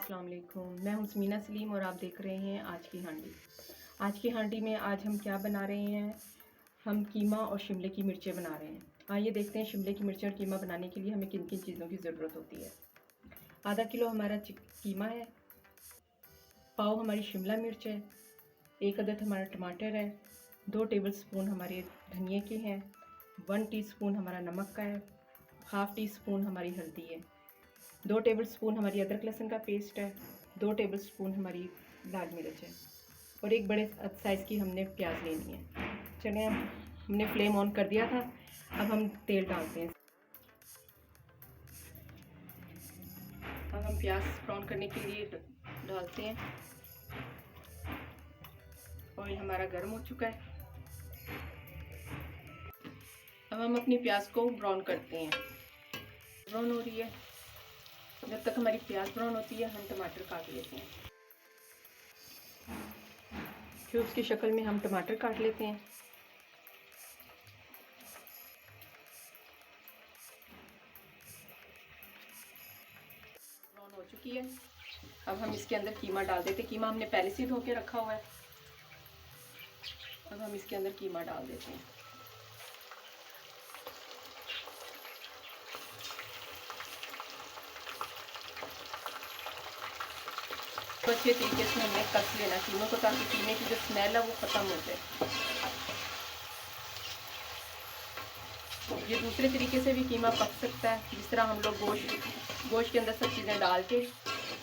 अस्सलाम वालेकुम। मैं हूं ज़मीना सलीम और आप देख रहे हैं आज की हांडी। आज की हांडी में आज हम क्या बना रहे हैं, हम कीमा और शिमले की मिर्चें बना रहे हैं। आइए देखते हैं शिमले की मिर्चें और कीमा बनाने के लिए हमें किन किन चीज़ों की ज़रूरत होती है। आधा किलो हमारा कीमा है, पाव हमारी शिमला मिर्च है, 1 अदद हमारा टमाटर है, 2 टेबलस्पून हमारे धनिए के हैं, 1 टीस्पून हमारा नमक का है, हाफ़ टी स्पून हमारी हल्दी है, 2 टेबलस्पून हमारी अदरक लहसुन का पेस्ट है, 2 टेबलस्पून हमारी लाल मिर्च है और एक बड़े साइज़ की हमने प्याज लेनी है। चलिए हमने फ्लेम ऑन कर दिया था, अब हम तेल डालते हैं। अब हम प्याज ब्राउन करने के लिए डालते हैं। ऑयल हमारा गर्म हो चुका है। अब हम अपनी प्याज को ब्राउन करते हैं। ब्राउन हो रही है, जब तक हमारी प्याज ब्राउन होती है हम टमाटर काट लेते हैं। क्यूब्स की शक्ल में हम टमाटर काट लेते हैं। ब्राउन हो चुकी है, अब हम इसके अंदर कीमा डाल देते हैं। कीमा हमने पहले से धो के रखा हुआ है। अब हम इसके अंदर कीमा डाल देते हैं। तो अच्छे तरीके से हमने कस लेना कीमे को, ताकि कीमे की जो स्मेल है वो ख़त्म हो जाए। ये दूसरे तरीके से भी कीमा पक सकता है, जिस तरह हम लोग गोश्त के अंदर सब चीज़ें डाल के,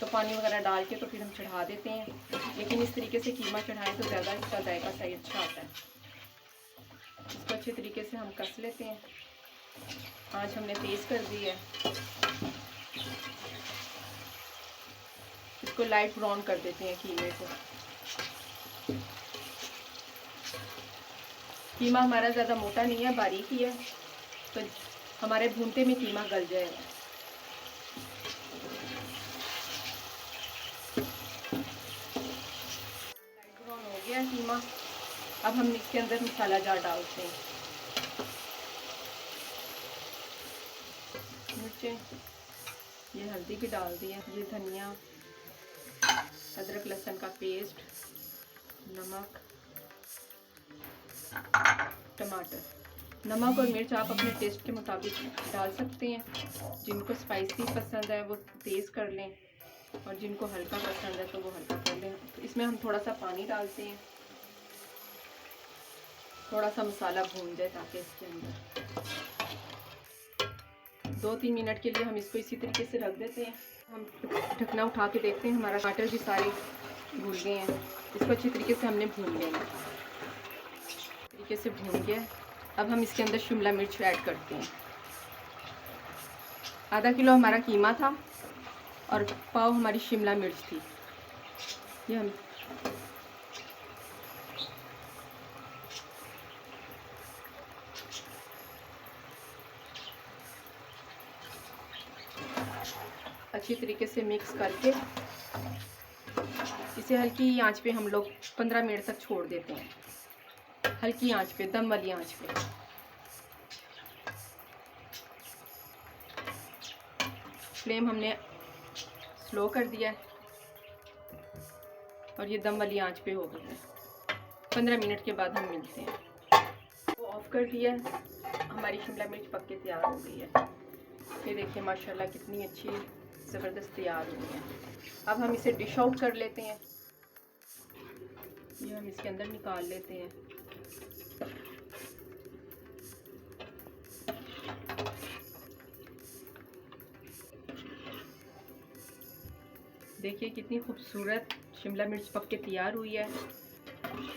तो पानी वगैरह डाल के तो फिर हम चढ़ा देते हैं। लेकिन इस तरीके से कीमा चढ़ाएं तो ज़्यादा इसका जायका सही अच्छा आता है। इसको अच्छे तरीके से हम कस लेते हैं। आँच हमने तेज़ कर दी है। इसको लाइट ब्राउन कर देते हैं कीमे को। कीमा हमारा ज़्यादा मोटा नहीं है, बारीक ही है, तो हमारे भूनते में कीमा गल जाएगा। लाइट ब्राउन हो गया कीमा। अब हम इसके अंदर मसाला जार डालते हैं। मिर्चें, ये हल्दी की डाल दी है, ये धनिया, अदरक लहसुन का पेस्ट, नमक, टमाटर। नमक और मिर्च आप अपने टेस्ट के मुताबिक डाल सकते हैं। जिनको स्पाइसी पसंद है वो तेज़ कर लें और जिनको हल्का पसंद है तो वो हल्का कर लें। तो इसमें हम थोड़ा सा पानी डालते हैं, थोड़ा सा मसाला भून जाए ताकि इसके अंदर 2-3 मिनट के लिए हम इसको इसी तरीके से रख देते हैं। हम ढकना उठा के देखते हैं, हमारा टमाटर भी सारे भून गए हैं। इसको अच्छी तरीके से हमने भून लेना, तरीके से भून गया। अब हम इसके अंदर शिमला मिर्च ऐड करते हैं। आधा किलो हमारा कीमा था और पाव हमारी शिमला मिर्च थी। ये हम अच्छी तरीके से मिक्स करके इसे हल्की आंच पे हम लोग 15 मिनट तक छोड़ देते हैं। हल्की आंच पे, दम वाली आंच पे। फ्लेम हमने स्लो कर दिया है और ये दम वाली आंच पे हो गई है। 15 मिनट के बाद हम मिलते हैं। वो ऑफ कर दिया है, हमारी शिमला मिर्च पक के तैयार हो गई है। ये देखिए माशाल्लाह कितनी अच्छी ज़बरदस्त तैयार हुई है। अब हम इसे डिश आउट कर लेते हैं। ये हम इसके अंदर निकाल लेते हैं। देखिए कितनी खूबसूरत शिमला मिर्च पक के तैयार हुई है।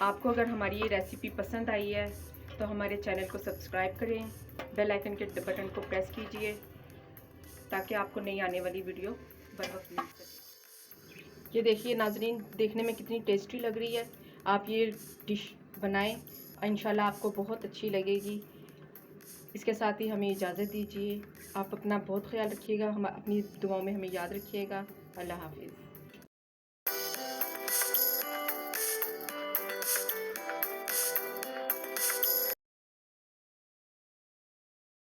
आपको अगर हमारी ये रेसिपी पसंद आई है तो हमारे चैनल को सब्सक्राइब करें, बेल आइकन के बटन को प्रेस कीजिए ताकि आपको नई आने वाली वीडियो बर वक्त मिल सके। ये देखिए नाजरीन, देखने में कितनी टेस्टी लग रही है। आप ये डिश बनाएं, इंशाल्लाह आपको बहुत अच्छी लगेगी। इसके साथ ही हमें इजाज़त दीजिए। आप अपना बहुत ख्याल रखिएगा, हम अपनी दुआओं में हमें याद रखिएगा। अल्लाह हाफिज़।